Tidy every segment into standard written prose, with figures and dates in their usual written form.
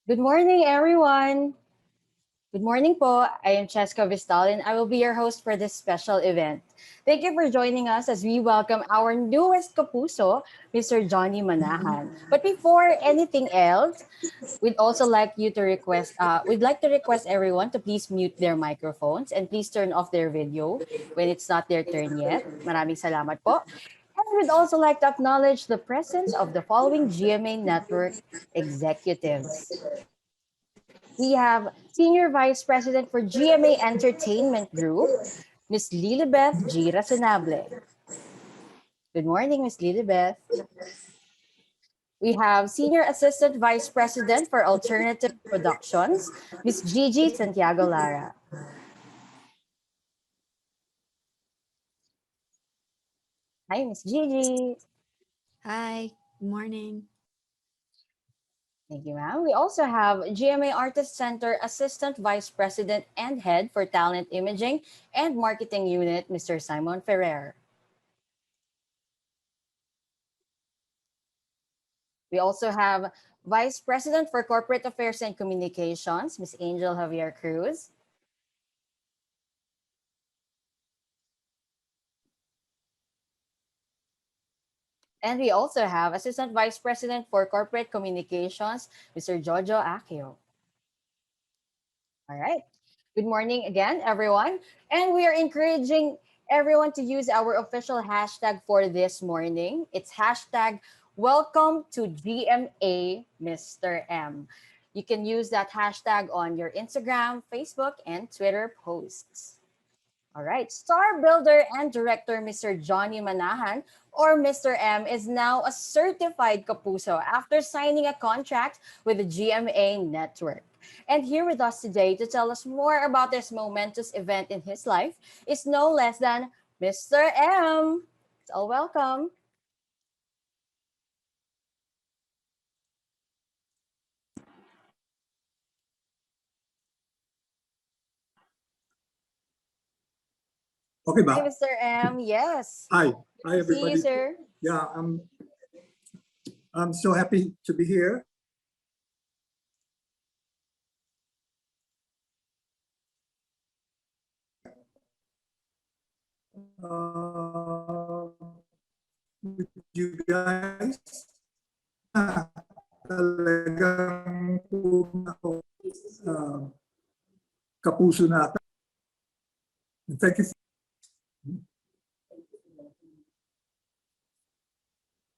Good morning, everyone. Good morning po. I am Cheska Vistal and I will be your host for this special event. Thank you for joining us as we welcome our newest kapuso, Mr. Johnny Manahan. But before anything else, we'd like to request everyone to please mute their microphones and please turn off their video when it's not their turn yet. Maraming salamat po. And we'd also like to acknowledge the presence of the following GMA Network executives. We have Senior Vice President for GMA Entertainment Group, Ms. Lilibeth G. Razonable. Good morning, Ms. Lilibeth. We have Senior Assistant Vice President for Alternative Productions, Ms. Gigi Santiago Lara. Hi, Ms. Gigi. Hi, good morning. Thank you, ma'am. We also have GMA Artist Center Assistant Vice President and Head for Talent Imaging and Marketing Unit, Mr. Simon Ferrer. We also have Vice President for Corporate Affairs and Communications, Ms. Angel Javier Cruz. And we also have Assistant Vice President for Corporate Communications, Mr. Jojo Akio. All right. Good morning again, everyone. And we are encouraging everyone to use our official hashtag for this morning. It's hashtag welcome to GMA Mr. M. You can use that hashtag on your Instagram, Facebook, and Twitter posts. All right. Star builder and director Mr. Johnny Manahan, or Mr. M, is now a certified kapuso after signing a contract with the GMA network. And here with us today to tell us more about this momentous event in his life is no less than Mr. M. So welcome. Okay Hi, ba? Mr. M. Yes. Hi. Hi, See you, everybody. sir. Yeah, I'm so happy to be here. With you guys. Talagang ako kapuso na. Thank you.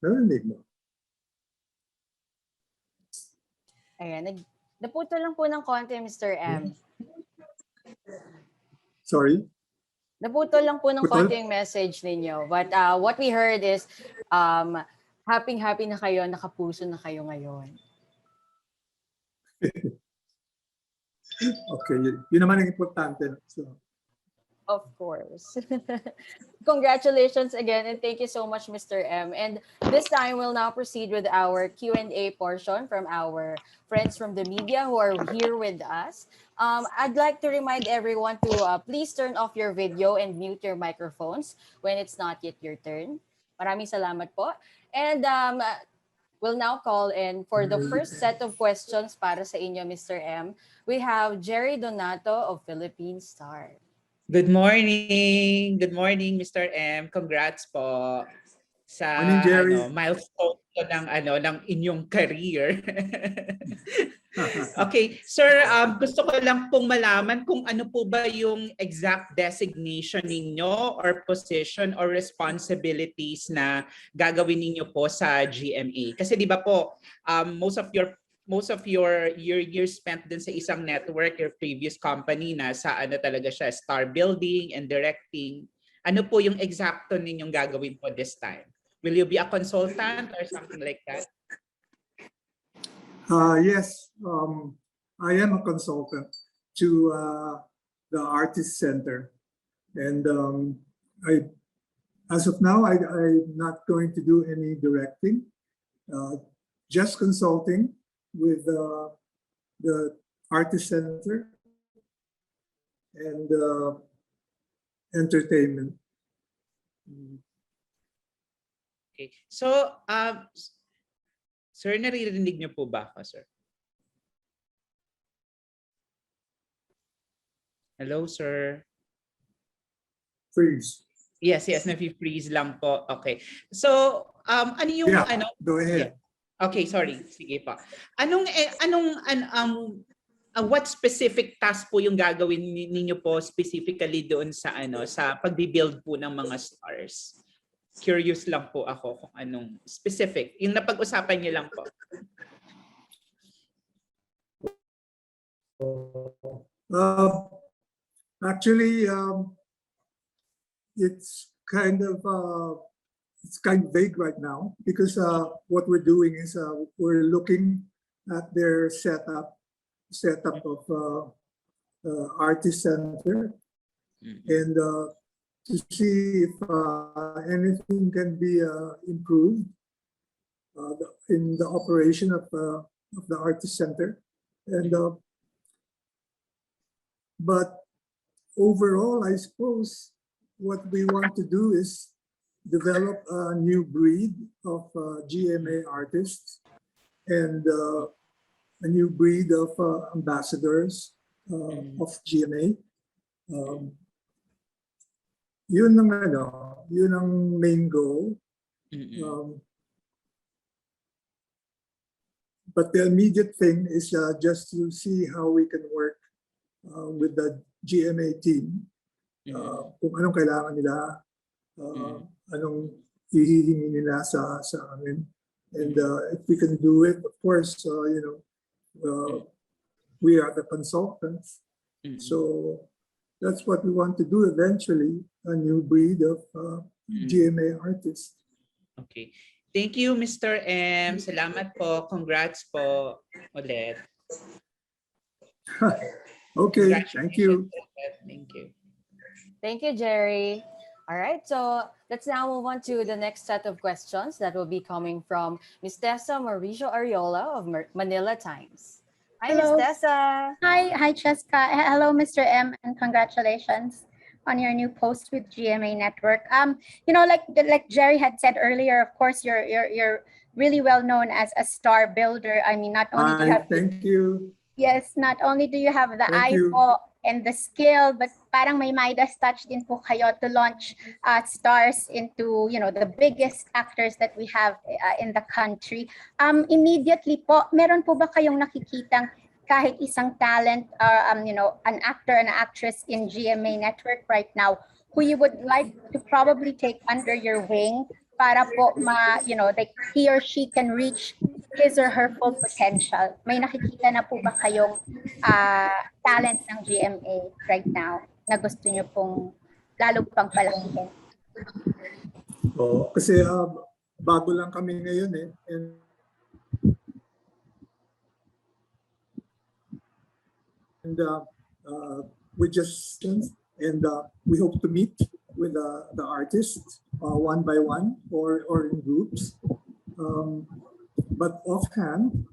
Narinig mo? Ayan, naputo lang po ng konti, Mr. M. Sorry? Naputol lang po ng Putol? konti yung message ninyo. But what we heard is, happy na kayo, nakapuso na kayo ngayon. Okay, yun naman ang importante. So, Of course. Congratulations again and thank you so much, Mr. M. And this time we'll now proceed with our Q&A portion from our friends from the media who are here with us. I'd like to remind everyone to please turn off your video and mute your microphones when it's not yet your turn. Maraming salamat po. And we'll now call in for the first set of questions para sa inyo, Mr. M. We have Jerry Donato of Philippine Star. Good morning. Good morning, Mr. M. Congrats po sa Morning, Jerry. milestone ko ng inyong career. Okay, sir, gusto ko lang pong malaman kung ano po ba yung exact designation ninyo or position or responsibilities na gagawin ninyo po sa GMA. Kasi di ba po, most of your years spent din sa isang network, your previous company, na sa ano talaga siya, star building and directing. Ano po yung exacto ninyong gagawin po this time? Will you be a consultant or something like that? Yes, I am a consultant to the Artist Center. And as of now, I'm not going to do any directing, just consulting with the Artist Center and entertainment. Okay. So, sir, naririnig niyo po ba ako, sir? Hello, sir. Freeze. Yes, nafi-freeze lang po. Okay. So, ano yung Yeah, go ahead. Okay, sorry. Sige pa. What specific task po yung gagawin ninyo po specifically doon sa sa pagbi-build po ng mga stars? Curious lang po ako kung anong specific. Yung napag-usapan niyo lang po. Actually, it's kind of vague right now because what we're doing is we're looking at their setup of artist center and to see if anything can be improved in the operation of the artist center. And but overall, I suppose what we want to do is develop a new breed of GMA artists and a new breed of ambassadors of GMA. Yun ang main goal. But the immediate thing is just to see how we can work with the GMA team. Kung anong kailangan nila, anong hihihingi nila sa amin. And if we can do it, of course, we are the consultants. So that's what we want to do eventually, a new breed of GMA artists. Okay. Thank you, Mr. M. Salamat po. Congrats po ulit. Okay, thank you. Thank you. Thank you, Jerry. All right, so let's now move on to the next set of questions that will be coming from Ms. Tessa Mauricio Ariola of Manila Times. Hi, Ms. Hello. Tessa. Hi, Cheska. Hello, Mr. M, and congratulations on your new post with GMA Network. Like Jerry had said earlier, of course, you're really well known as a star builder. I mean, not only do you have Thank you. Yes, not only do you have the Thank eye you. po and the skill, but parang may Midas touch din po kayo to launch stars into, the biggest actors that we have in the country. Immediately po, meron po ba kayong nakikitang kahit isang talent, an actor and an actress in GMA Network right now who you would like to probably take under your wing para po like he or she can reach his or her full potential? May nakikita na po ba kayong talent ng GMA right now na gusto nyo pong lalo pang palakihin? Kasi bago lang kami ngayon and we just we hope to meet with the artists one by one or in groups. But offhand,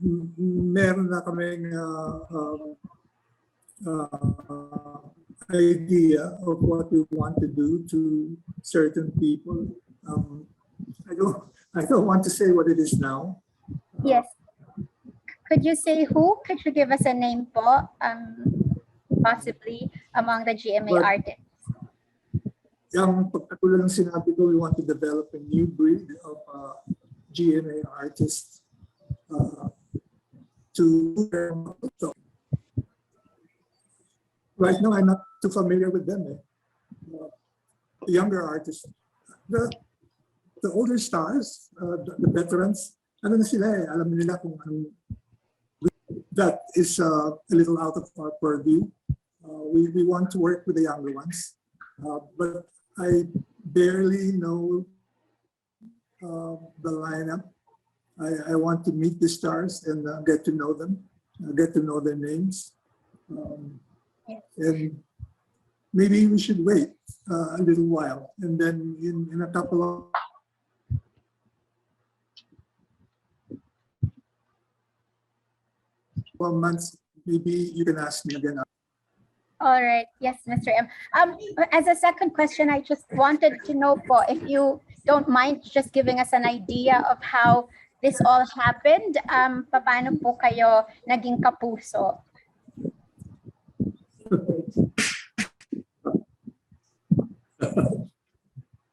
meron na kaming idea of what we want to do to certain people. I don't want to say what it is now. Yes. Could you say who? Could you give us a name po? Possibly among the GMA artists. Yung pagkatulad ng sinabi ko, we want to develop a new breed of GMA artists right now, I'm not too familiar with them. The younger artists, the older stars, the veterans, ano na sila alam nila kung that is a little out of our purview. We want to work with the younger ones, but I barely know the lineup. I want to meet the stars and get to know them, get to know their names. And maybe we should wait a little while, and then in a couple of months, maybe you can ask me again. All right. Yes, Mr. M. As a second question, I just wanted to know po if you don't mind just giving us an idea of how this all happened. Paano po kayo naging kapuso?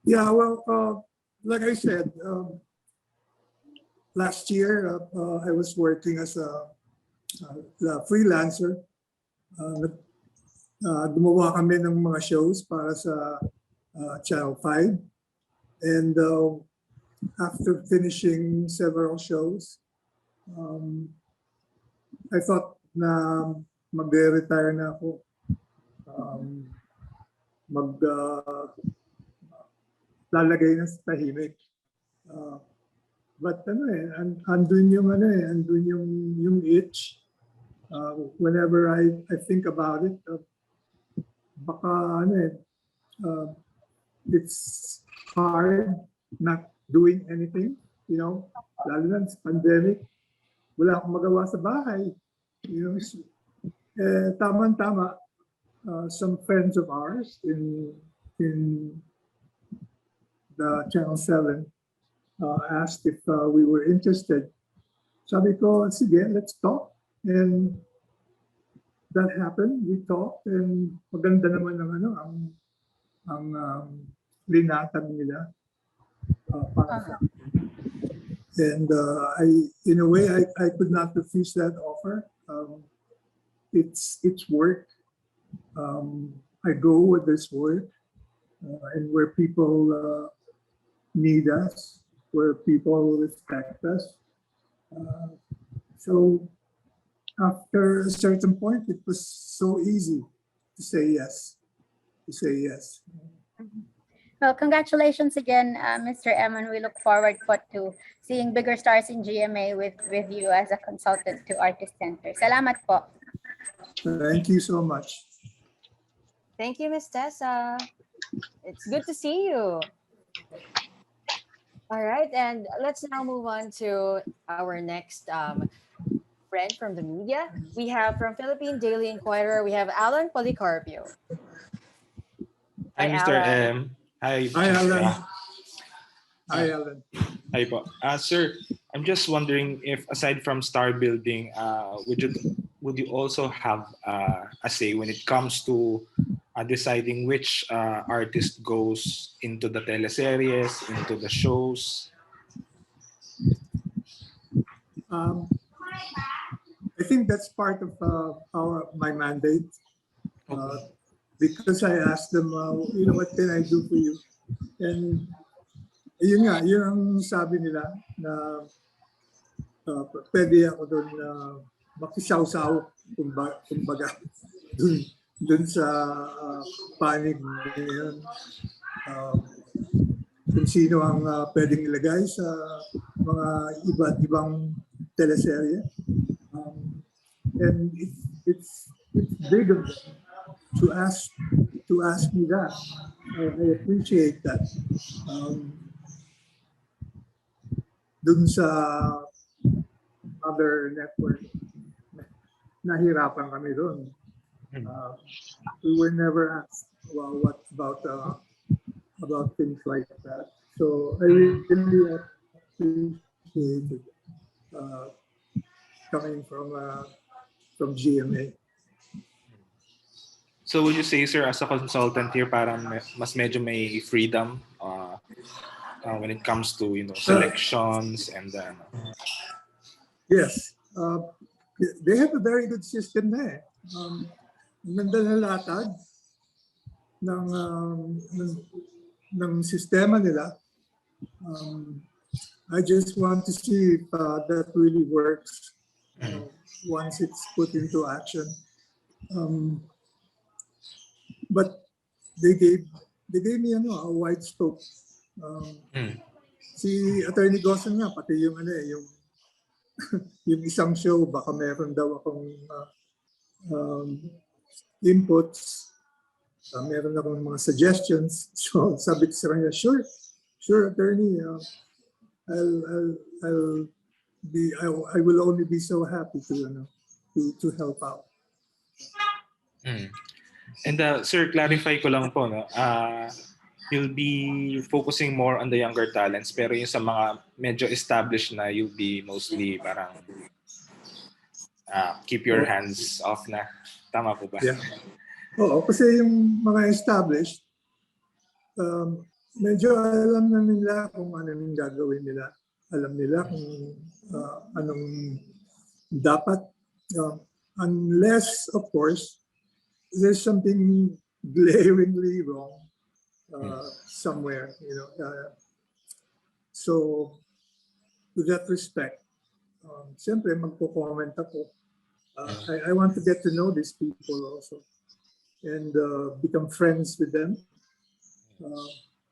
Yeah, well, like I said, last year I was working as a freelancer. Gumawa kami ng mga shows para sa Channel 5. And after finishing several shows, I thought na mag-retire na ako. Lalagay na sa tahimik. But andun yung itch. Whenever I think about it, baka it's hard not doing anything, lalo na sa pandemic. Wala akong magawa sa bahay. Tama-tama, some friends of ours in the Channel 7 asked if we were interested. Sabi ko, sige, let's talk. And that happened. We talked, and maganda naman ang linatan nila. And in a way, I could not refuse that offer. It's work. I go where there's work, and where people need us, where people respect us. So after a certain point, it was so easy to say yes. Well, congratulations again, Mr. Eman. We look forward to seeing bigger stars in GMA with you as a consultant to Artist Center. Salamat po. Thank you so much. Thank you, Miss Tessa. It's good to see you. All right, and let's now move on to our next friend from the media. We have from Philippine Daily Inquirer, we have Alan Policarpio. Hi, Mr. Alan. M. Hi, Hi, Alan. Jessica. Hi, Alan. Hi po. Sir, I'm just wondering if aside from star building, would you also have a say when it comes to deciding which artist goes into the teleseries, into the shows? I think that's part of my mandate. Because I asked them, what can I do for you? And yun ang sabi nila na pwede ako doon makisaw-saw, kumbaga, dun sa panig ngayon. Kung sino ang pwedeng ilagay sa mga iba't ibang teleserye. And it's big of them to ask me that. I appreciate that. Dun sa other network, nahirapan kami doon. We were never asked, well, what about things like that. So I really appreciate it coming from GMA. So would you say, sir, as a consultant here, parang mas medyo may freedom when it comes to selections and Yes, they have a very good system na eh. Ganda na latag ng sistema nila. I just want to see if that really works once it's put into action. But they gave me a wide scope. Si Attorney Gosen nga, pati yung yung isang show, baka meron daw akong inputs, meron akong mga suggestions. So sabi ko sa kanya, sure, Attorney, I will only be so happy to help out. And sir, clarify ko lang po, you'll be focusing more on the younger talents, pero yung sa mga medyo established na, you'll be mostly parang keep your hands off na. Tama po ba? Yeah. Oo, kasi yung mga established, medyo alam na nila kung ano yung gagawin nila. Alam nila kung anong dapat. Unless, of course, there's something glaringly wrong somewhere, you know. So, with that respect, siyempre magpo-comment ako. I want to get to know these people also and become friends with them.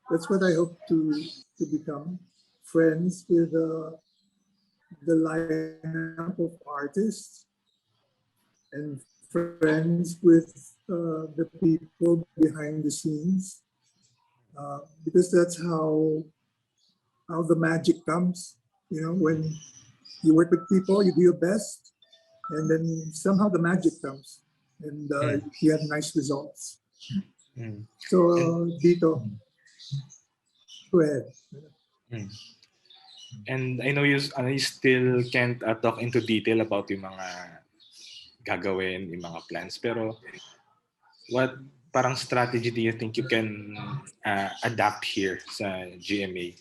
That's what I hope to become, friends with the lineup of artists and friends with the people behind the scenes, because that's how the magic comes. You know, when you work with people, you do your best, and then somehow the magic comes, and you have nice results. So, Dito, go ahead. And I know you still can't talk into detail about yung mga gagawin, yung mga plans. Pero what parang strategy do you think you can adapt here sa GMA?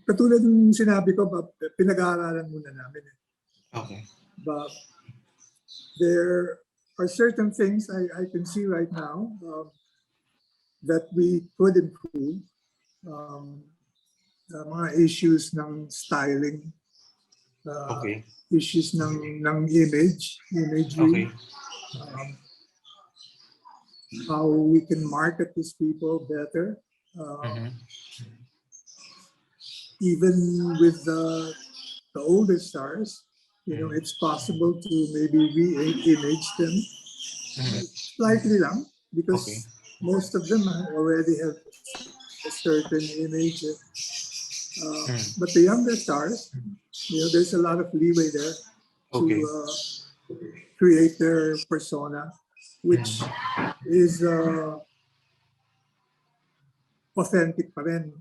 Katulad ng sinabi ko, pinag-aaralan muna namin. Okay. But there are certain things I can see right now that we could improve. Mga issues ng styling, Okay. issues ng imagery, Okay. how we can market these people better. Even with the older stars, you know, it's possible to maybe re-image them slightly lang, because most of them already have a certain image. But the younger stars, you know, there's a lot of leeway there to create their persona, which is authentic pa rin.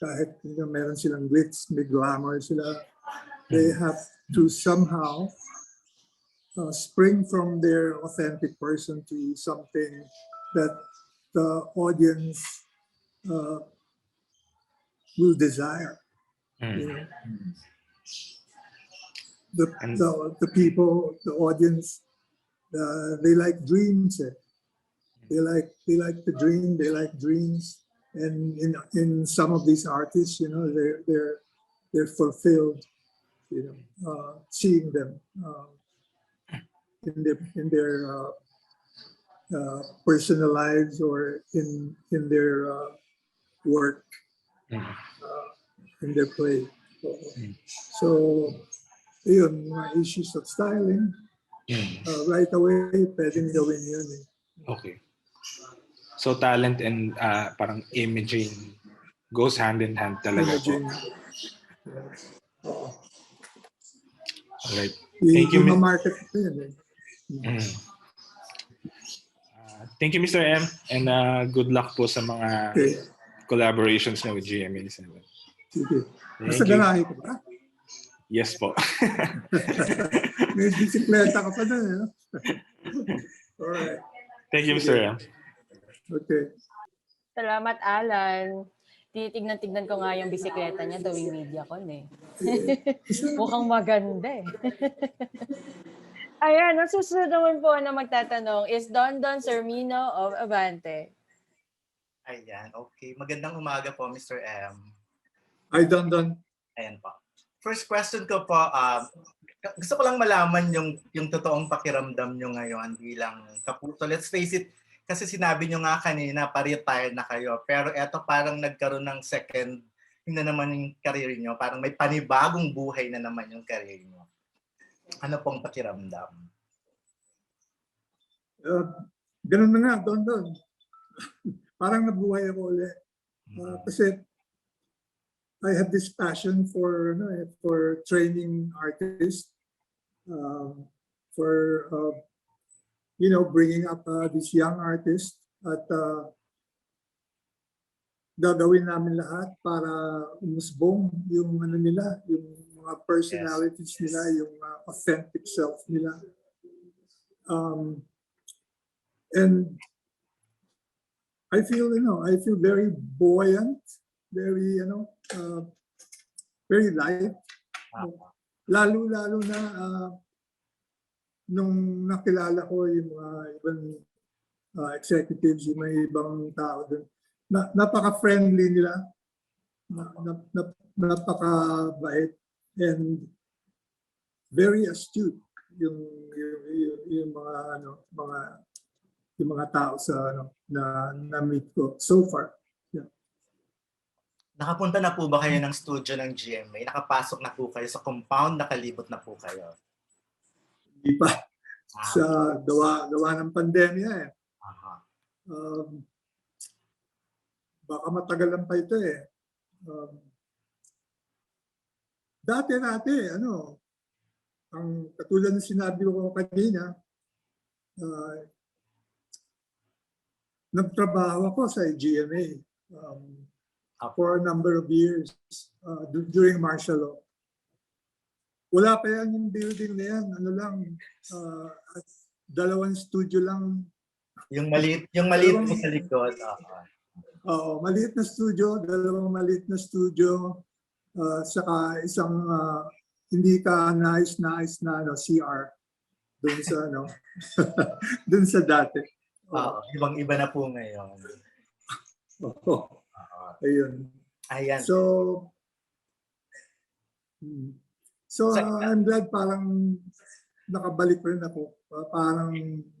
Kahit you know, meron silang glitz, may glamour sila, they have to somehow spring from their authentic person to something that the audience will desire. You know? The people, the audience, they like dreams. They like to dream. They like dreams, and in some of these artists, you know, they're fulfilled. You know, seeing them in their personal lives or in their work, in their play. So, yun, mga issues of styling, right away, pwedeng gawin yun. Okay. So talent and parang imaging goes hand in hand talaga po. Alright. Thank you. Market thank you, Mr. M. And good luck po sa mga collaborations na with GMA7. Sige. Nasa garahe ko ba? Yes po. May bisikleta ka pa na. Alright. Thank you, Mr. M. Okay. Salamat, Alan. Titignan-tignan ko nga yung bisikleta niya tuwing MediaCon eh. Mukhang maganda eh. Ayan, ang susunod naman po na magtatanong is Don Sermino of Abante. Ayan, okay. Magandang umaga po, Mr. M. Hi, Don. Ayan po. First question ko po, gusto ko lang malaman yung totoong pakiramdam nyo ngayon bilang kapuso. Let's face it, kasi sinabi nyo nga kanina, pa-retire na kayo. Pero eto parang nagkaroon ng second, yun na naman yung career nyo. Parang may panibagong buhay na naman yung career nyo. Ano pong pakiramdam? Ganun na nga, Don. Parang nabuhay ako ulit. Kasi I have this passion for training artists um, for bringing up these young artists at gagawin namin lahat para umusbong yung nila, yung mga personalities nila, yung authentic self nila. And I feel very buoyant, very very light. Lalo na nung nakilala ko yung mga ibang executives, yung mga ibang tao doon. Napaka-friendly nila, napaka-bait, and very astute yung mga tao sa na meet ko so far. Yeah. Nakapunta na po ba kayo ng studio ng GMA? Nakapasok na po kayo sa compound, nakalibot na po kayo? Hindi pa. Sa gawa ng pandemya eh. Baka matagalan pa ito eh. Dati, ang katulad ng sinabi ko kanina, nagtrabaho ako sa GMA for a number of years during martial law. Wala pa yan yung building na yan. Dalawang studio lang. Yung maliit po sa likod. Oo, maliit na studio, dalawang maliit na studio, saka isang hindi ka nice na CR doon sa doon sa dati. Ibang-iba na po ngayon. Ayun. Ayan. So I'm glad parang nakabalik rin ako. Parang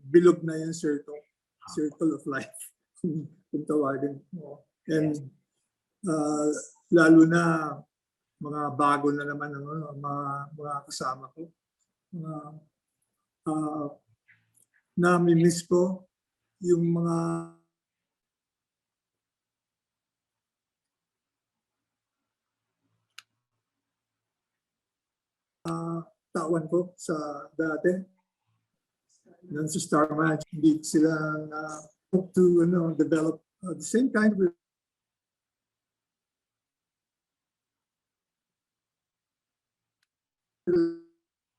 bilog na yung circle of life. Kung tawagin. And lalo na mga bago na naman mga kasama ko. Nami-miss ko yung mga tawan ko sa dati. Nang sa Star Match, hindi sila to develop the same kind of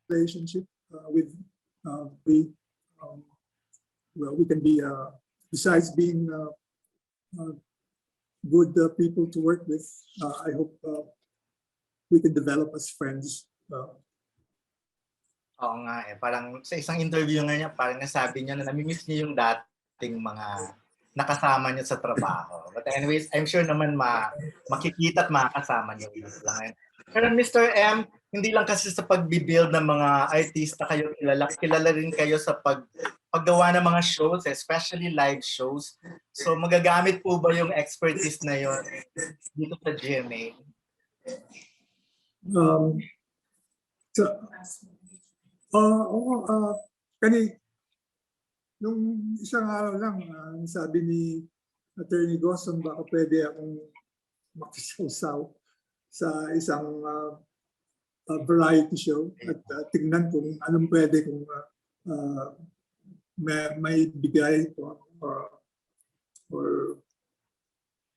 relationship with we can be besides being good people to work with. I hope we can develop as friends. Oo nga eh. Parang sa isang interview nga niya, parang nasabi niya na namimiss niya yung dating mga nakasama niya sa trabaho. But anyways, I'm sure naman makikita at makakasama niyo lang. Pero Mr. M, hindi lang kasi sa pagbibuild ng mga artista kayo kilala rin kayo sa paggawa ng mga shows, especially live shows. So magagamit po ba yung expertise na yun dito sa GMA? Nung isang araw lang, sabi ni Attorney Gosson, baka pwede akong makisawsaw sa isang variety show at tingnan kung anong pwede kung may bigay or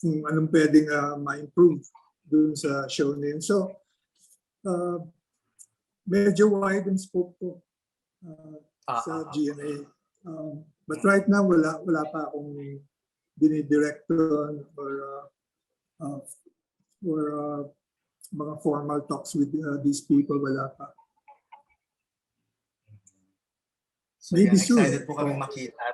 kung anong pwedeng ma-improve dun sa show na yun. So, medyo wide and scope ko sa GMA. But right now, wala pa akong dinidirecton or mga formal talks with these people. Wala pa. So Maybe excited soon. po kami makita.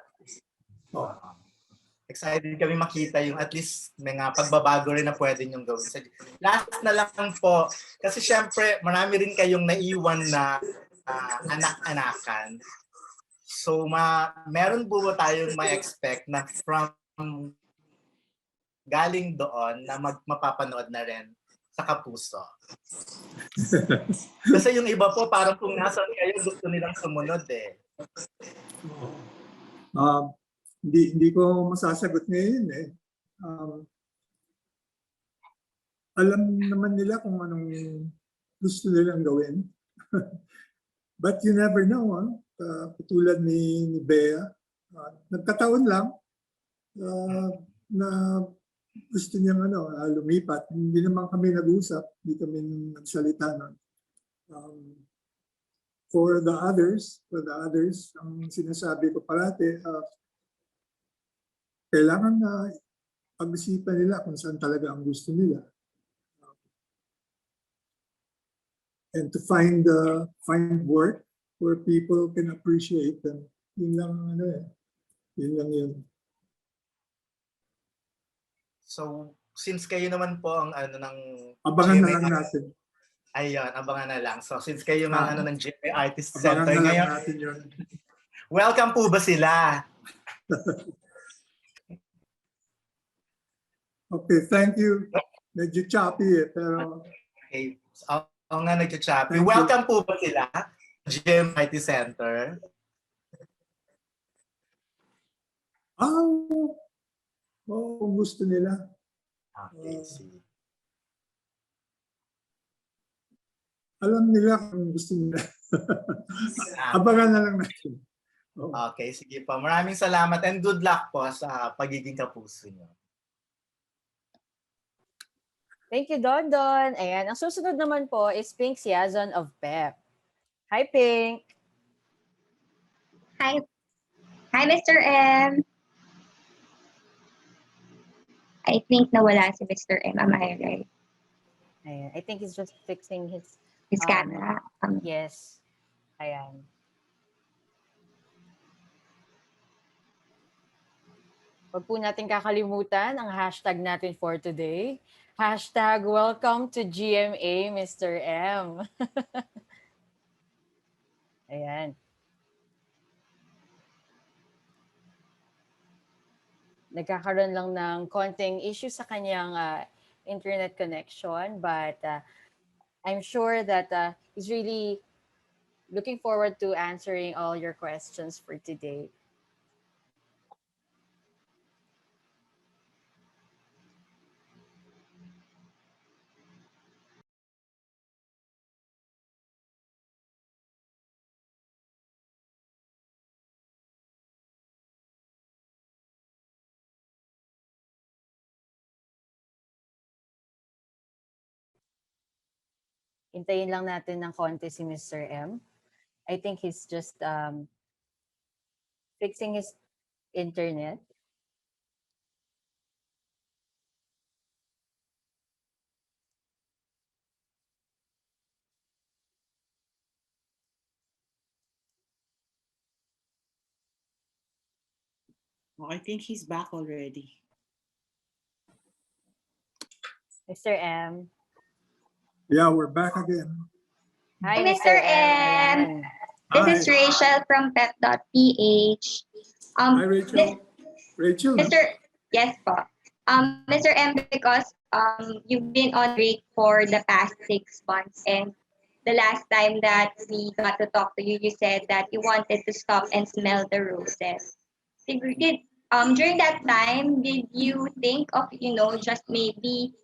Excited kami makita yung at least mga pagbabago rin na pwede niyong gawin. Last na lang po, kasi syempre marami rin kayong naiwan na anak-anakan. So meron po ba tayong ma-expect na from galing doon na mapapanood na rin sa Kapuso? Kasi yung iba po parang kung nasan kayo gusto nilang sumunod eh. Hindi ko masasagot ngayon eh. Alam naman nila kung anong gusto nilang gawin. But you never know, katulad ni Bea, nagkataon lang na gusto niyang lumipat. Hindi naman kami nag-usap, hindi kami nagsalita nun. For the others, ang sinasabi ko parati, kailangan na pag-isipan nila kung saan talaga ang gusto nila. And to find work where people can appreciate them. Yun lang yun lang yun. So, since kayo naman po ang ng Abangan na GMA lang natin. Ayun, abangan na lang. So, since kayo ang ng GMA Artist Abangan Center na lang ngayon, natin yun. welcome po ba sila? Okay, thank you. Medyo choppy pero Okay. Ako nga nagcha-choppy. Thank you. Welcome po ba sila? GMA Artist Center. kung gusto nila. Okay, sige. Alam nila kung gusto nila. Abangan na lang natin. Okay, sige po. Maraming salamat and good luck po sa pagiging kapuso niyo. Thank you, Don Don. Ayan, ang susunod naman po is Pink Siazon of PEP. Hi, Pink. Hi. Hi, Mr. M. I think nawala si Mr. M. Am I right? Ayan, I think he's just fixing his His camera. Yes. Ayan. Huwag po natin kakalimutan ang hashtag natin for today. Hashtag welcome to GMA, Mr. M. Ayan. Nagkakaroon lang ng konting issue sa kanyang internet connection, but I'm sure that he's really looking forward to answering all your questions for today. Hintayin lang natin ng konti si Mr. M. I think he's just fixing his internet. Oh, I think he's back already. Mr. M. Yeah, we're back again. Hi, Hi, Mr. Mr. M. M. Ayan. This Hi. is Rachel from pep.ph. Hi, Rachel. Rachel? Yes po. Mr. M, because you've been on break for the past 6 months, and the last time that we got to talk to you, you said that you wanted to stop and smell the roses. During that time, did you think of just maybe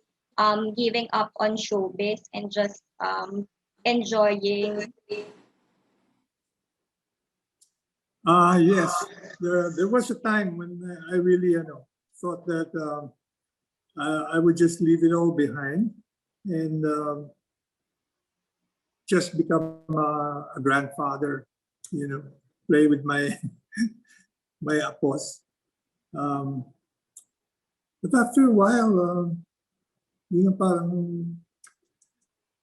giving up on showbiz and just enjoying? Yes, there was a time when I really thought that I would just leave it all behind and just become a grandfather, play with my my apos. But after a while, parang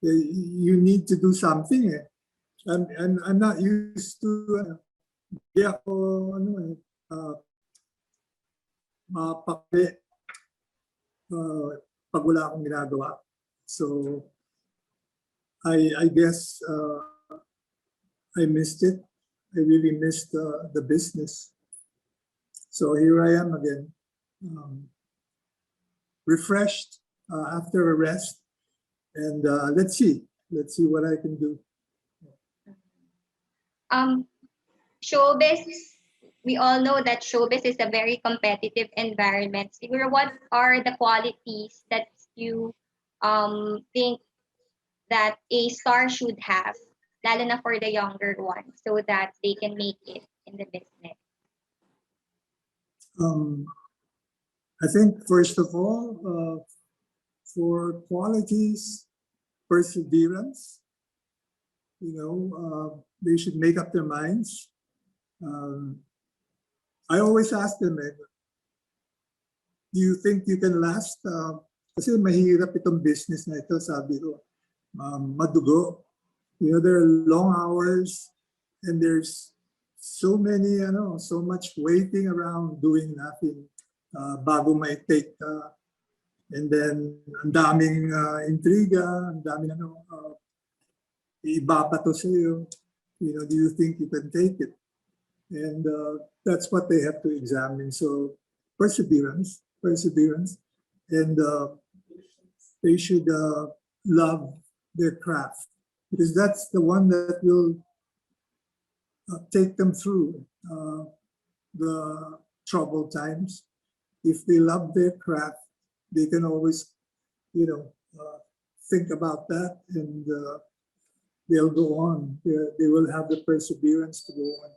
you need to do something. I'm not used to. Hindi ako mapakali pag wala akong ginagawa. So I guess I missed it. I really missed the business. So here I am again, refreshed after a rest, and let's see what I can do. Showbiz, we all know that showbiz is a very competitive environment. Siguro, what are the qualities that you think that a star should have lalo na for the younger ones, so that they can make it in the business? I think first of all, for qualities, perseverance, they should make up their minds. I always ask them, do you think you can last? Kasi mahirap itong business na ito, sabi ko. Madugo. There are long hours and there's so much waiting around doing nothing bago may take and then ang daming intriga, ang daming ibabato sa iyo. Do you think you can take it? And that's what they have to examine. So perseverance, and they should love their craft, because that's the one that will take them through the troubled times. If they love their craft, they can always, think about that, and they'll go on. They will have the perseverance to go on.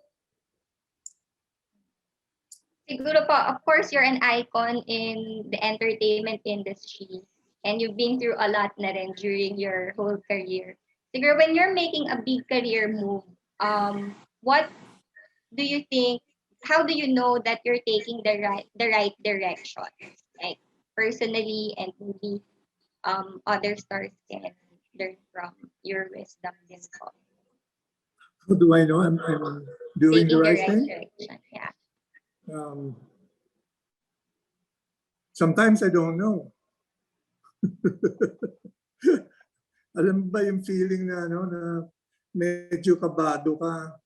Siguro po, of course, you're an icon in the entertainment industry, and you've been through a lot na rin during your whole career. Siguro when you're making a big career move, what do you think, how do you know that you're taking the right direction? Like personally, and maybe other stars can learn from your wisdom din po. How do I know I'm doing Taking the right thing? direction, yeah. Sometimes I don't know. Alam mo ba yung feeling na na medyo kabado ka?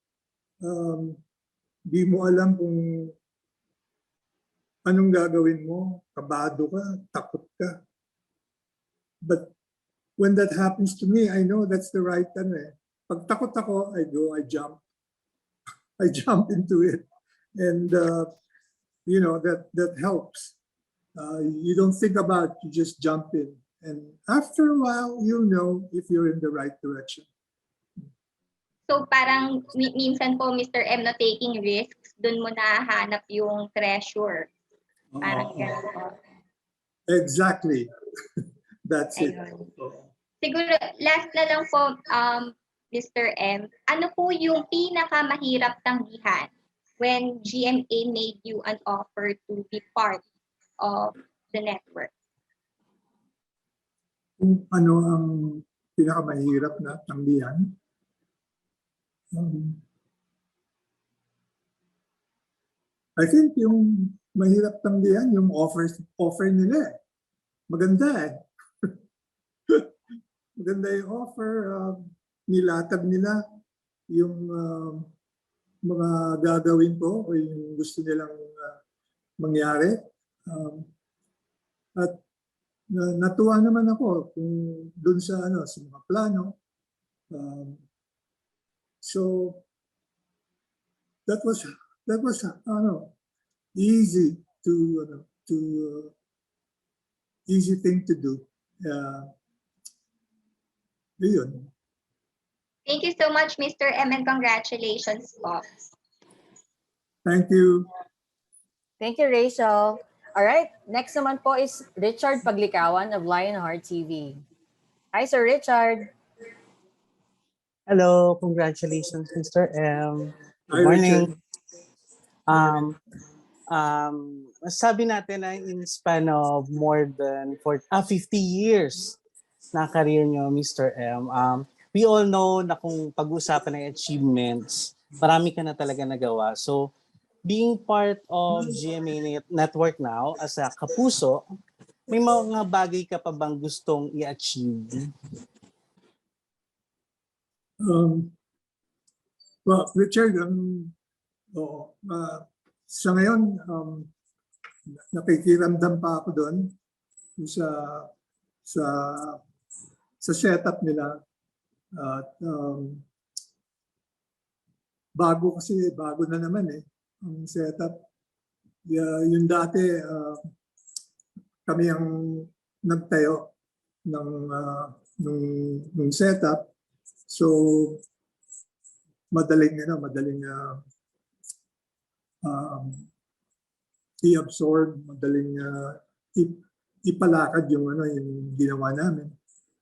Di mo alam kung anong gagawin mo. Kabado ka, takot ka. But when that happens to me, I know that's the right time. Pag takot ako, I jump. I jump into it. And that helps. You don't think about it, you just jump in. And after a while, you'll know if you're in the right direction. So parang minsan po, Mr. M, na taking risks, dun mo nahanap yung treasure. Parang gano'n po. Exactly. That's it. Ayun. Siguro, last na lang po, Mr. M, ano po yung pinakamahirap tanggihan when GMA made you an offer to be part of the network? Kung ano ang pinakamahirap na tanggihan, I think yung mahirap tanggihan, yung offer nila. Maganda eh. Maganda yung offer, nilatag nila yung mga gagawin ko o yung gusto nilang mangyari. At natuwa naman ako kung doon sa mga plano. So that was easy easy thing to do. Yun. Thank you so much, Mr. M, and congratulations po. Thank you. Thank you, Rachel. All right, next naman po is Richard Paglikawan of Lionheart TV. Hi, Sir Richard. Hello, congratulations, Mr. M. Good Hi, morning. Richard. Sabi natin na in span of more than 50 years na career nyo, Mr. M. We all know na kung pag-usapan ng achievements, marami ka na talaga nagawa. So, being part of GMA Network now as a kapuso, may mga bagay ka pa bang gustong i-achieve? Well, Richard, sa ngayon, nakikiramdam pa ako doon sa setup nila. At bago na naman ang setup. Yung dati, kami ang nagtayo ng setup. So madaling i-absorb, madaling ipalakad yung yung ginawa namin.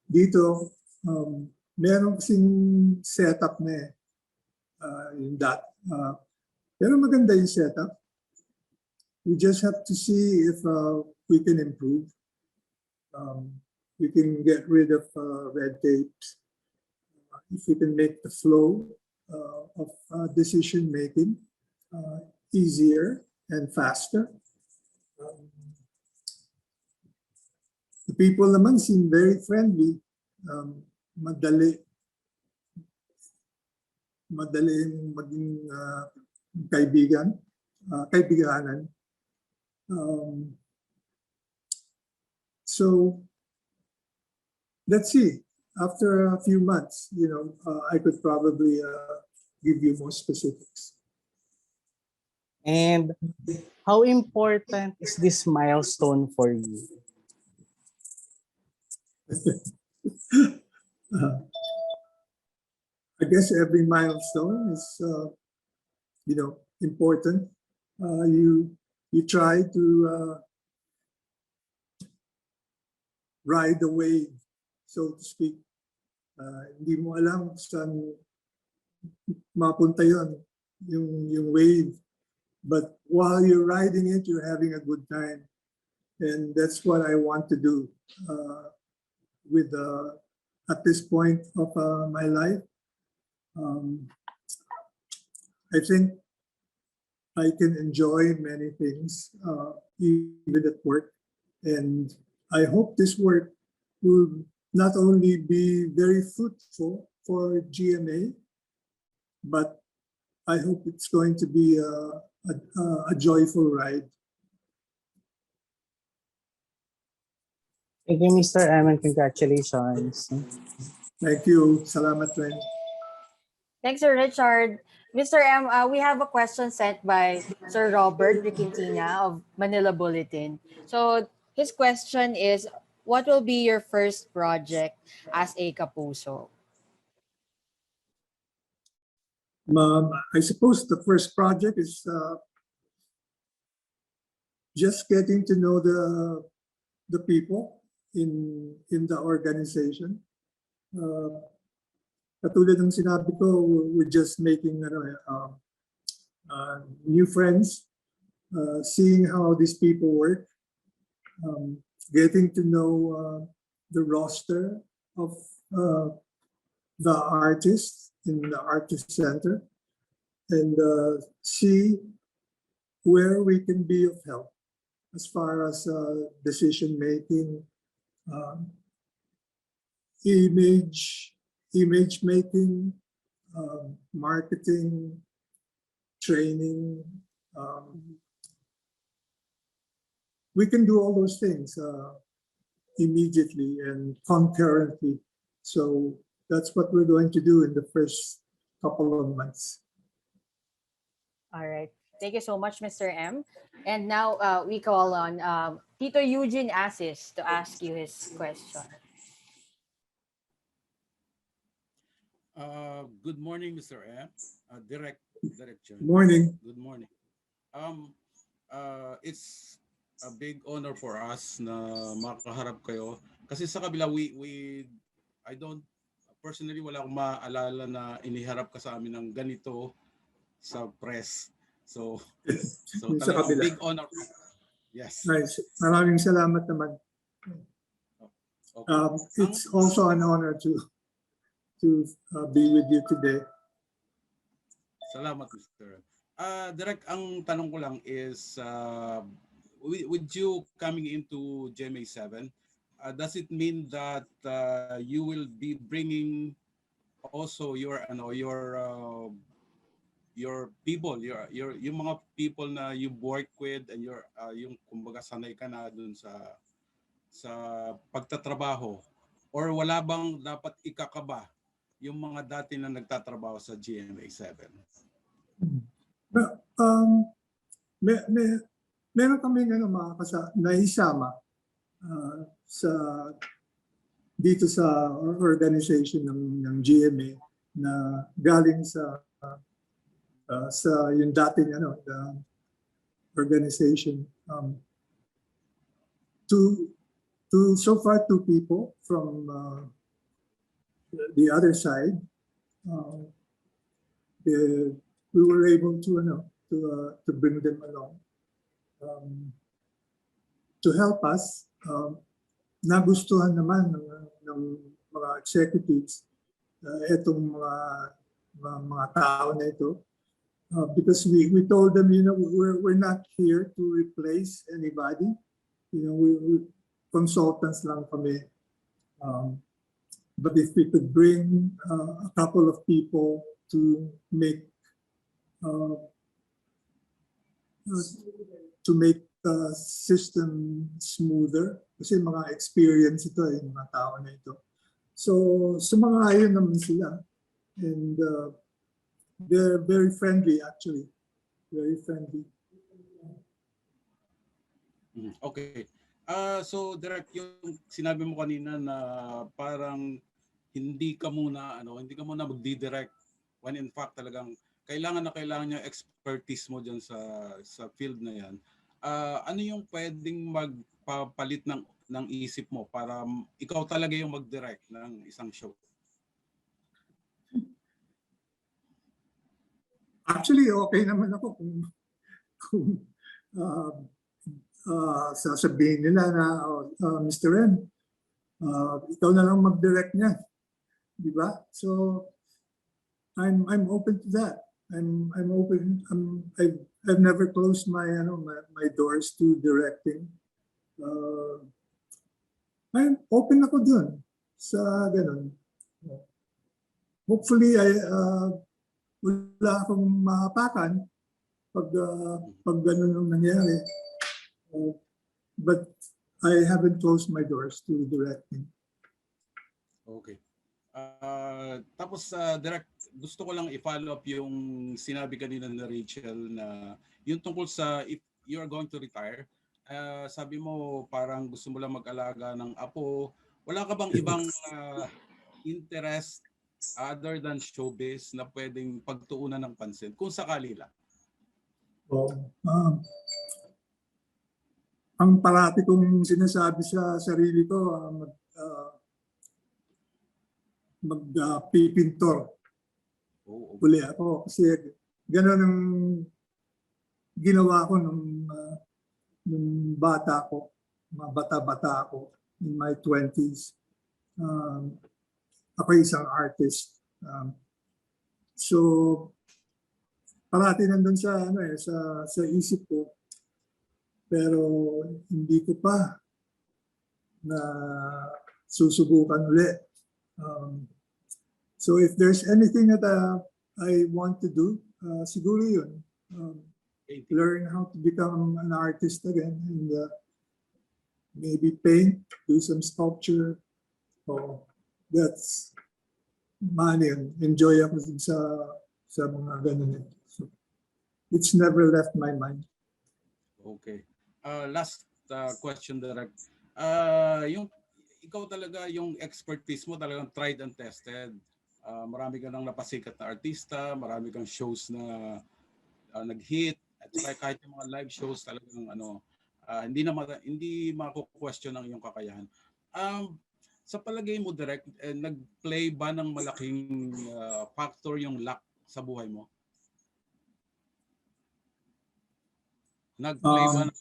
Dito, meron kasing setup na yung pero maganda yung setup. We just have to see if we can improve. We can get rid of red tapes. If we can make the flow of decision making easier and faster. The people naman seem very friendly. Madaling maging kaibiganan. So let's see. After a few months, I could probably give you more specifics. And how important is this milestone for you? I guess every milestone is, important. You try to ride the wave, so to speak. Hindi mo alam saan mapunta yung wave. But while you're riding it, you're having a good time. And that's what I want to do at this point of my life. I think I can enjoy many things, even at work. And I hope this work will not only be very fruitful for GMA, but I hope it's going to be a joyful ride. Thank you, Mr. M, and congratulations. Thank you. Salamat rin. Thanks, Sir Richard. Mr. M, we have a question sent by Sir Robert Riquintina of Manila Bulletin. So his question is, what will be your first project as a Kapuso? I suppose the first project is just getting to know the people in the organization. Katulad ng sinabi ko, we're just making new friends, seeing how these people work, getting to know the roster of the artists in the artist center, and see where we can be of help as far as decision making, image making, marketing, training. We can do all those things immediately and concurrently. So that's what we're going to do in the first couple of months. All right. Thank you so much, Mr. M. And now we call on Tito Eugene Asis to ask you his question. Good morning, Mr. M. Direct John. Morning. Good morning. It's a big honor for us na makaharap kayo. Kasi sa kabila, I don't, personally, wala akong maalala na iniharap ka sa amin ng ganito sa press. So talagang big honor. Yes. Nice. Maraming salamat naman. Okay. It's also an honor to be with you today. Salamat, Mr. Direct, ang tanong ko lang is, with you coming into GMA7, does it mean that you will be bringing also your people, yung mga people na you work with, and yung kumbaga sanay ka na dun sa pagtatrabaho, or wala bang dapat ikakaba yung mga dati na nagtatrabaho sa GMA7? Meron kami mga naisama dito sa organization ng GMA na galing sa sa yung dating the organization. So far two people from the other side. We were able to bring them along to help us. Nagustuhan naman ng mga executives itong mga tao na ito. Because we told them, we're not here to replace anybody. We consultants lang kami. But if we could bring a couple of people to make the system smoother, kasi mga experience ito yung mga tao na ito. So sumang-ayon naman sila, and they're very friendly actually, very friendly. Okay. So direct yung sinabi mo kanina na parang hindi ka muna magdi-direct when in fact talagang kailangan yung expertise mo diyan sa field na yan. Ano yung pwedeng magpapalit ng isip mo para ikaw talaga yung mag-direct ng isang show? Actually, okay naman ako kung sasabihin nila na Mr. M, ikaw na lang mag-direct niya, di ba? So I'm open to that. I'm open. I've never closed my doors to directing. I'm open ako dun sa ganun. Hopefully wala akong mahapakan pag ganun ang nangyari. But I haven't closed my doors to directing. Okay. Tapos direct, gusto ko lang i-follow up yung sinabi kanina ni Rachel na yung tungkol sa if you are going to retire. Sabi mo parang gusto mo lang mag-alaga ng apo. Wala ka bang ibang interest other than showbiz na pwedeng pagtuunan ng pansin kung sakali lang? Ang parati kong sinasabi sa sarili ko, magpipintor. Uli ako kasi gano'n ang ginawa ko nung bata ko, mga bata-bata ako, in my 20s. Ako isang artist. So parati nandun sa isip ko, pero hindi ko pa na susubukan ulit. So if there's anything that I want to do, siguro yun. Learn how to become an artist again, and maybe paint, do some sculpture. That's money. Enjoy ako sa mga ganun. So, it's never left my mind. Okay. Last question, direct. Yung ikaw talaga, yung expertise mo talagang tried and tested. Marami ka nang napasikat na artista, marami kang shows na nag-hit, at saka kahit yung mga live shows talagang hindi mako-question ang iyong kakayahan. Sa palagay mo, direct, nag-play ba ng malaking factor yung luck sa buhay mo? Nag-play ba ng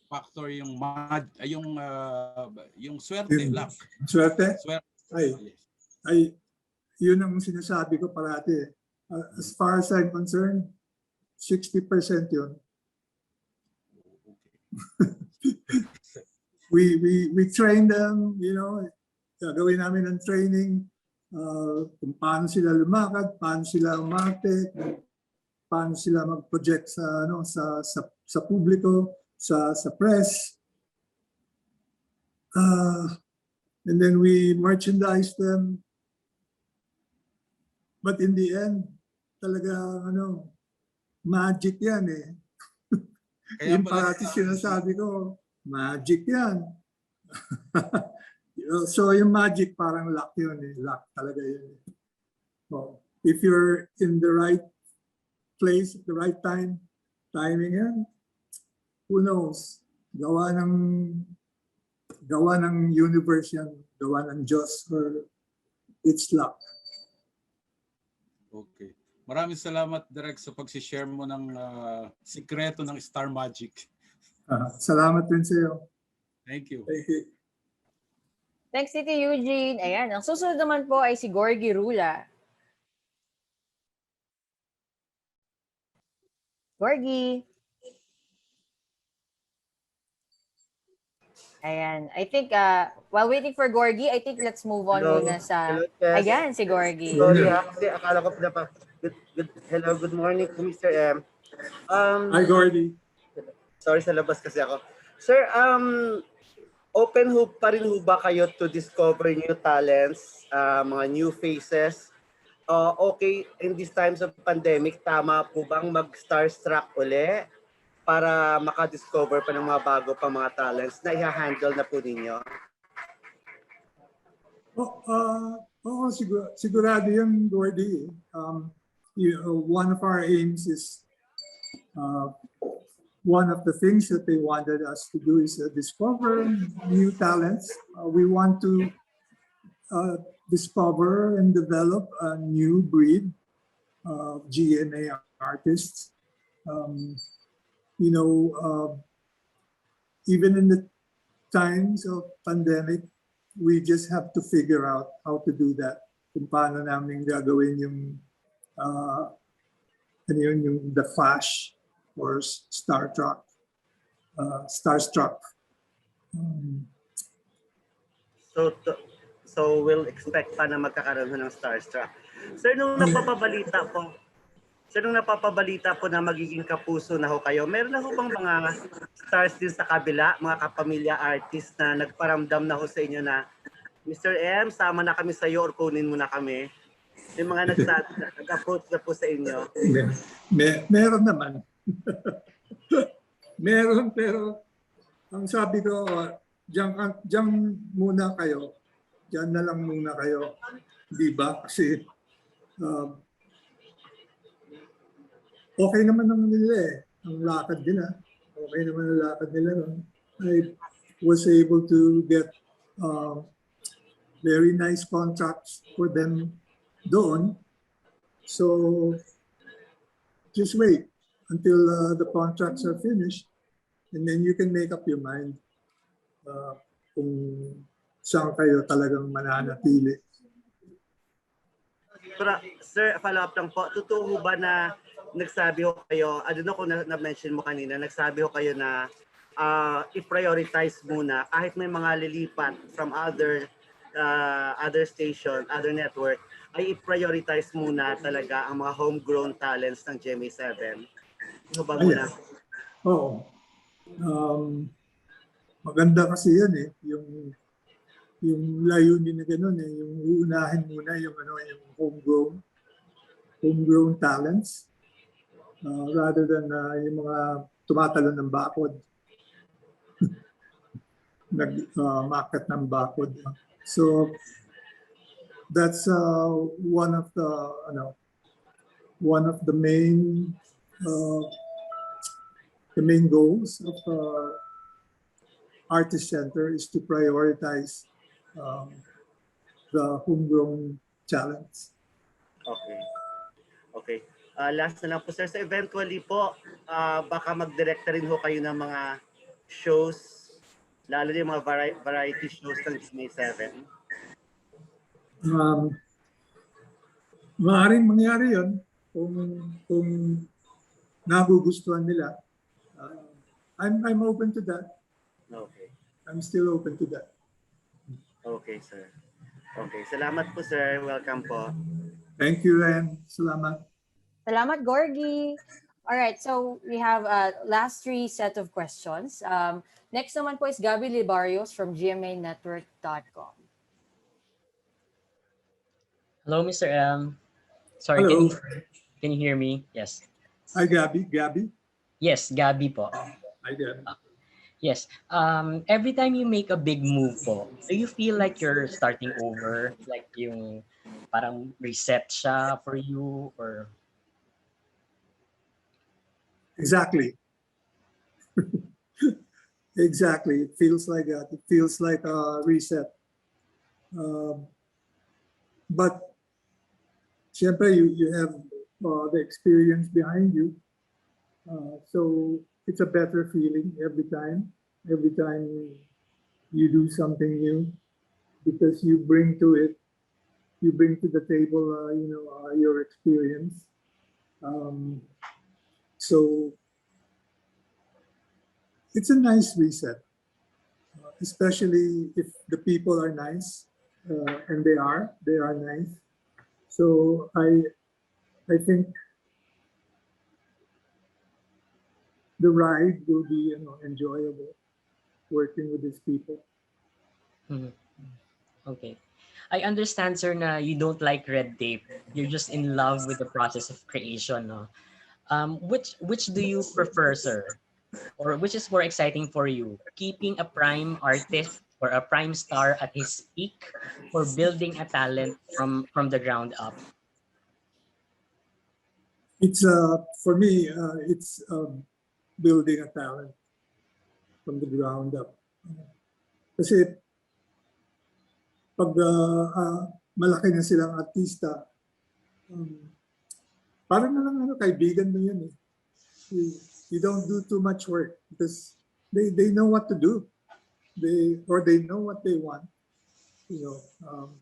factor yung swerte, luck? Swerte? Yes. Yun ang sinasabi ko parati. As far as I'm concerned, 60% yun. we train them, gagawin namin ng training, kung paano sila lumakad, paano sila umarte, paano sila mag-project sa publiko, sa press. And then we merchandise them. But in the end, talaga magic yan eh. Yung parati sinasabi ko, magic yan. So yung magic parang luck yun eh. Luck talaga yun. So, if you're in the right place at the right time. Timing yan. Who knows? Gawa ng universe yan. Gawa ng Diyos, or it's luck. Okay. Maraming salamat, Direk, sa pag-share mo ng sikreto ng Star Magic. Salamat din sa iyo. Thank you. Thank you. Thanks, Tito Eugene. Ayan, ang susunod naman po ay si Gorgie Rula. Gorgie. Ayan, I think while waiting for Gorgie, I think let's move on muna sa... Ayan, si Gorgie. Sorry kasi akala ko na pa. Hello, good morning to Mr. M. Hi, Gorgie. Sorry sa labas kasi ako. Sir, open ho pa rin ho ba kayo to discover new talents, mga new faces? Okay, in these times of pandemic, tama po bang mag-starstruck uli para maka-discover pa ng mga bago pa mga talents na i-handle na po ninyo? Sigurado yan, Gordy. One of our aims is, one of the things that they wanted us to do is discover new talents. We want to discover and develop a new breed of GMA artists. Even in the times of pandemic, we just have to figure out how to do that. Kung paano namin gagawin yung the Flash or Starstruck. So we'll expect pa na magkakaroon ng Starstruck. Sir, nung napapabalita po na magiging kapuso na ho kayo, meron na ho bang mga stars din sa kabila, mga kapamilya artist na nagparamdam na ho sa inyo na, Mr. M, sama na kami sa iyo or kunin mo na kami? Yung mga nag-approach na po sa inyo? Meron naman. Meron, pero ang sabi ko, diyan muna kayo. Diyan na lang muna kayo. Di ba? Kasi okay naman ang nila eh. Ang lakad nila. Okay naman ang lakad nila. I was able to get very nice contracts for them doon. So just wait until the contracts are finished, and then you can make up your mind kung saan kayo talagang mananatili. Sir, follow up lang po. Totoo ba na nagsabi ho kayo, I don't know kung na-mention mo kanina, nagsabi ho kayo na i-prioritize muna kahit may mga lilipat from other station, other network, ay i-prioritize muna talaga ang mga homegrown talents ng GMA7. Ano ba muna? Oo. Maganda kasi yan eh. Yung layunin na gano'n eh. Yung uunahin muna yung homegrown talents rather than yung mga tumatalon ng bakod. Nag-market ng bakod. So that's one of the main goals of Artist Center is to prioritize the homegrown talents. Okay. Last na lang po sir. So eventually po, baka mag-direct rin ho kayo ng mga shows, lalo na yung mga variety shows ng GMA7. Maaaring mangyari yun kung nagugustuhan nila. I'm open to that. Okay. I'm still open to that. Okay, sir. Okay. Salamat po, sir. Welcome po. Thank you, Ren. Salamat. Salamat, Gorgie. All right, so we have last three set of questions. Next naman po is Gabby Libarios from GMAnetwork.com. Hello, Mr. M. Sorry, Hello. Can you hear me? Yes. Hi, Gabby. Gabby? Yes, Gabby po. Hi, Gabby. Yes. Every time you make a big move po, do you feel like you're starting over? Like yung parang reset siya for you? Or Exactly. Exactly. It feels like that. It feels like a reset. Um, but syempre, you have the experience behind you. So it's a better feeling every time. Every time you do something new, because you bring to the table, your experience. Um, so it's a nice reset, especially if the people are nice, and they are nice. So I think the ride will be, enjoyable working with these people. Mhm. Okay. I understand, sir, na you don't like red tape. You're just in love with the process of creation, no? Which do you prefer, sir? Or which is more exciting for you? Keeping a prime artist or a prime star at his peak, or building a talent from the ground up? It's for me, it's building a talent from the ground up. Kasi pag malaki na silang artista, um, parang na lang kaibigan mo yun eh. You don't do too much work because they know what to do. They know what they want. You know,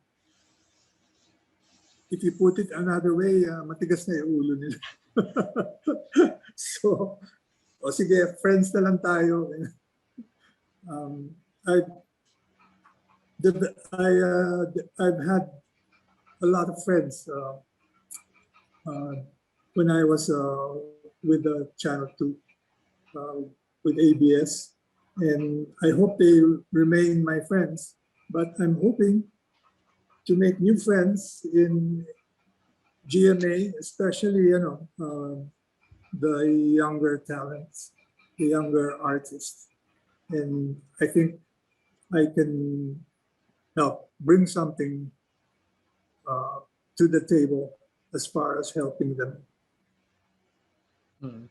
if you put it another way, matigas na yung ulo nila. So, o sige, friends na lang tayo. um, I, I've had a lot of friends uh, when I was with Channel 2, with ABS. And I hope they remain my friends. But I'm hoping to make new friends in GMA, especially, the younger talents, the younger artists. And I think I can help bring something to the table as far as helping them. Hmm.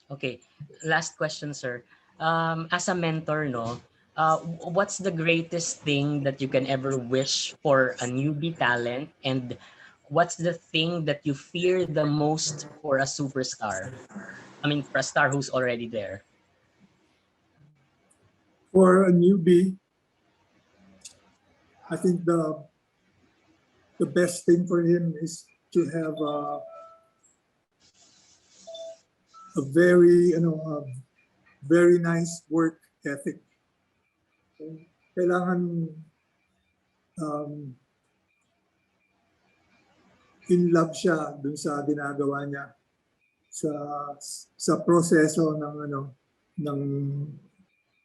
Okay. Last question, sir. As a mentor, no, what's the greatest thing that you can ever wish for a newbie talent, and what's the thing that you fear the most for a superstar? I mean, for a star who's already there. For a newbie, I think the best thing for him is to have a very, very nice work ethic. Kailangan um, in love siya dun sa ginagawa niya, sa proseso ng ng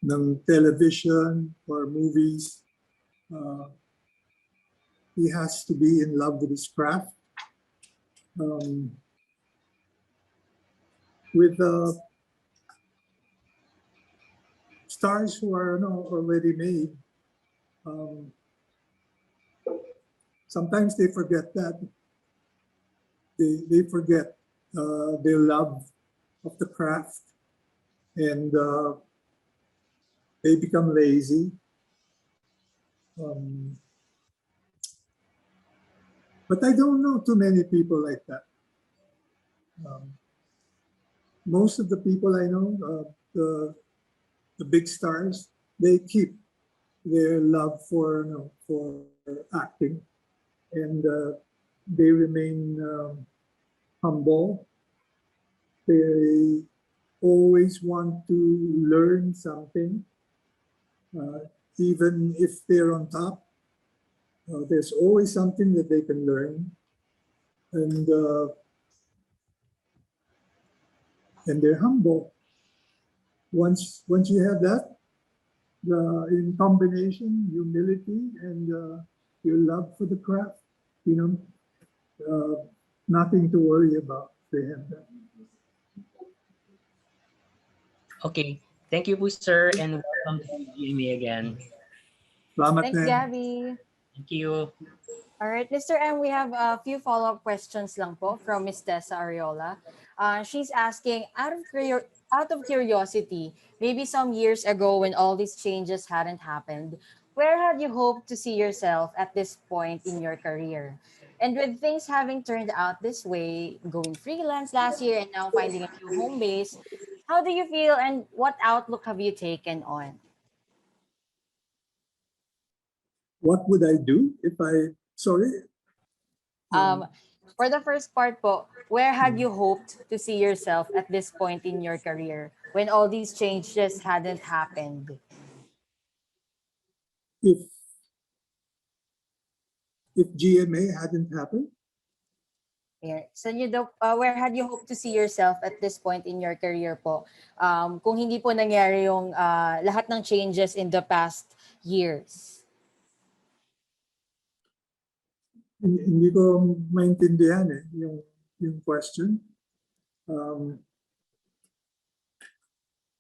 ng television or movies. He has to be in love with his craft. With stars who are already made, um, sometimes they forget that. They forget their love of the craft, and they become lazy. Um, but I don't know too many people like that. Most of the people I know, the big stars, they keep their love for for acting, and they remain humble. They always want to learn something, even if they're on top. There's always something that they can learn, and they're humble. Once you have that, in combination, humility and your love for the craft, you know, nothing to worry about. They have that. Okay. Thank you po, sir, and welcome to GMA again. Salamat Thanks, din. Gabby. Thank you. All right, Mr. M, we have a few follow-up questions lang po from Miss Tessa Ariola. She's asking, out of curiosity, maybe some years ago when all these changes hadn't happened, where had you hoped to see yourself at this point in your career? And with things having turned out this way, going freelance last year and now finding a new home base, how do you feel and what outlook have you taken on? What would I do if I, sorry? Um, for the first part po, where had you hoped to see yourself at this point in your career when all these changes hadn't happened? If GMA hadn't happened, Here. Where had you hoped to see yourself at this point in your career po? Kung hindi po nangyari yung lahat ng changes in the past years. hindi ko maintindihan yung question.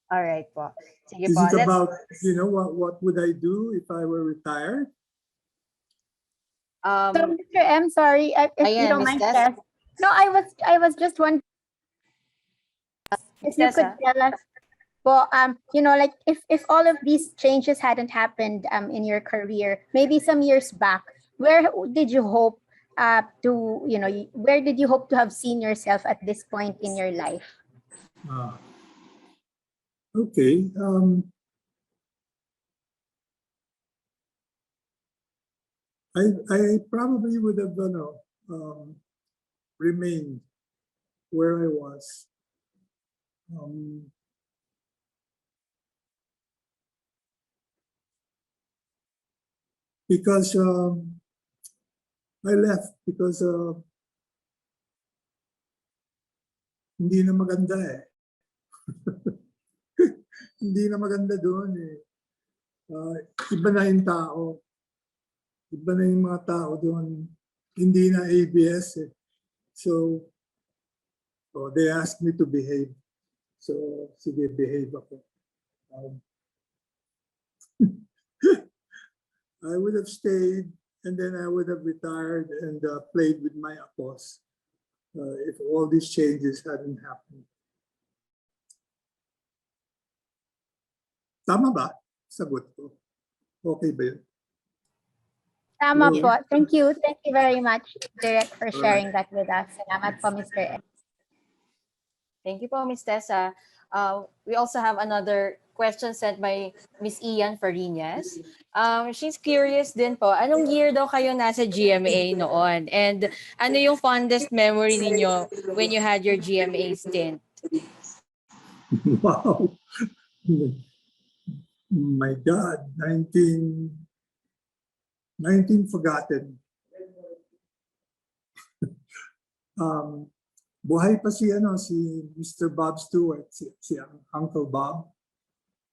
All right po. Sige Is po. it about, what would I do if I were retired? So, Mr. M, sorry, if you Ayan, don't Miss mind, Tess. Tess. No, I was just wondering if you could Tessa? tell us, well, like if all of these changes hadn't happened in your career, maybe some years back, where did you hope where did you hope to have seen yourself at this point in your life? Okay. I probably would have remained where I was. Because I left because hindi na maganda eh. Hindi na maganda doon eh. Iba na yung tao. Iba na yung mga tao doon. Hindi na ABS eh. So, they asked me to behave. So, sige, behave ako. I would have stayed and then I would have retired and played with my apos if all these changes hadn't happened. Tama ba? Sagot ko. Okay ba yun? Tama Hello? po. Thank you. Thank you very much, Direk, for sharing that with us. Salamat po, Mr. M. Thank you po, Miss Tessa. We also have another question sent by Miss Ian Farinas. She's curious din po, anong year daw kayo nasa GMA noon? And ano yung fondest memory ninyo when you had your GMA stint? Wow. My God, 19 forgotten. Buhay pa si Mr. Bob Stewart, si Uncle Bob.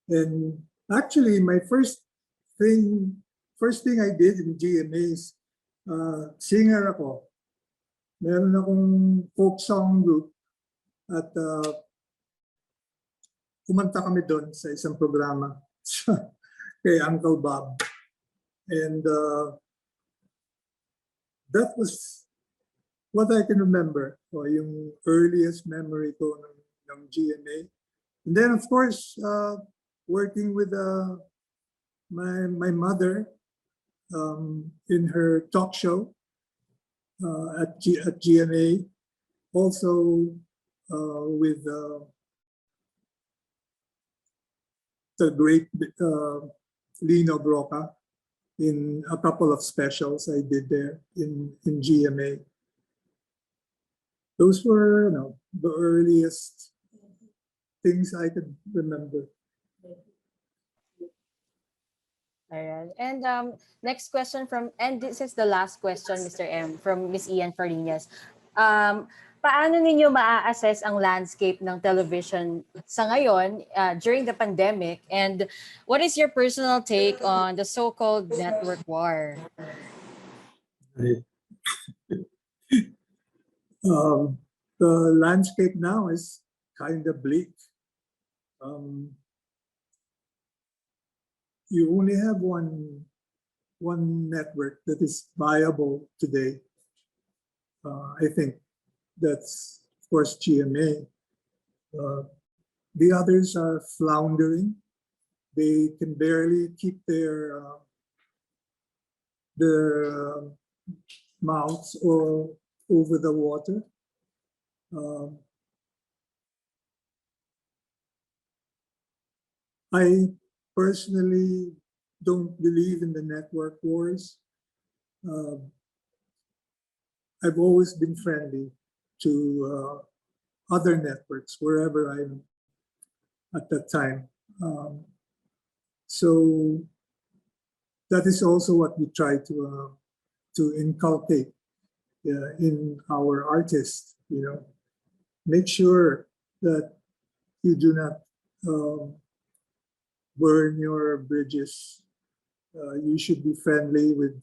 And actually, my first thing I did in GMA is singer ako. Meron akong folk song group at kumanta kami doon sa isang programa kay Uncle Bob. And that was what I can remember, o yung earliest memory ko ng GMA. And then of course, working with my mother in her talk show at GMA, also with the great Lino Broca in a couple of specials I did there in GMA. Those were the earliest things I could remember. Alright. And next question and this is the last question, Mr. M, from Miss Ian Farinas. Paano ninyo maa-assess ang landscape ng television sa ngayon during the pandemic? And what is your personal take on the so-called network war? The landscape now is kind of bleak. You only have one network that is viable today. I think that's, of course, GMA. The others are floundering. They can barely keep their mouths over the water. I personally don't believe in the network wars. I've always been friendly to other networks wherever I'm at that time. So that is also what we try to inculcate in our artists. Make sure that you do not burn your bridges. You should be friendly with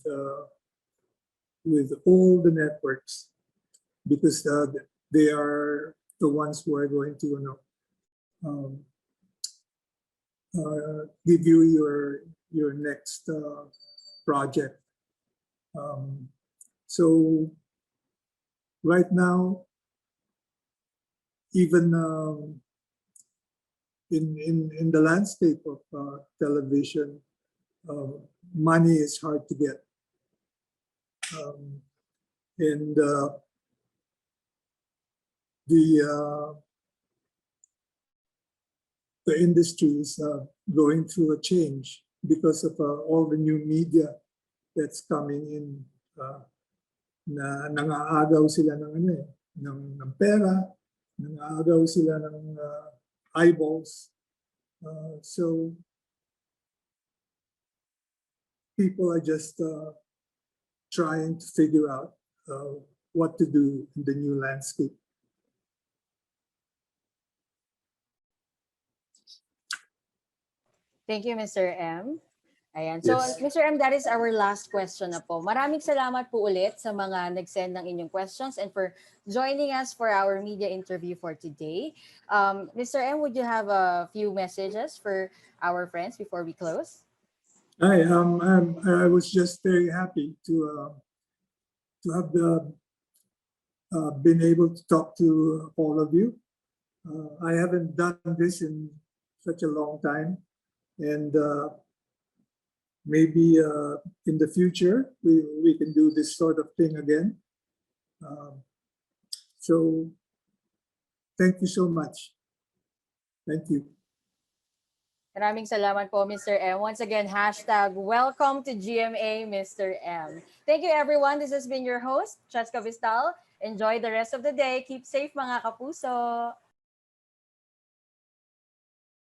all the networks because they are the ones who are going to give you your next project. So right now, even in the landscape of television, money is hard to get. And the industry is going through a change because of all the new media that's coming in. Na nangaagaw sila ng pera, nangaagaw sila ng eyeballs. So people are just trying to figure out what to do in the new landscape. Thank you, Mr. M. Ayan. So, Yes. Mr. M, that is our last question na po. Maraming salamat po ulit sa mga nag-send ng inyong questions and for joining us for our media interview for today. Mr. M, would you have a few messages for our friends before we close? Hi, I was just very happy to have been able to talk to all of you. I haven't done this in such a long time, and maybe in the future we can do this sort of thing again. So thank you so much. Thank you. Maraming salamat po, Mr. M. Once again, hashtag welcome to GMA, Mr. M. Thank you, everyone. This has been your host, Cheska Vistal. Enjoy the rest of the day. Keep safe, mga kapuso.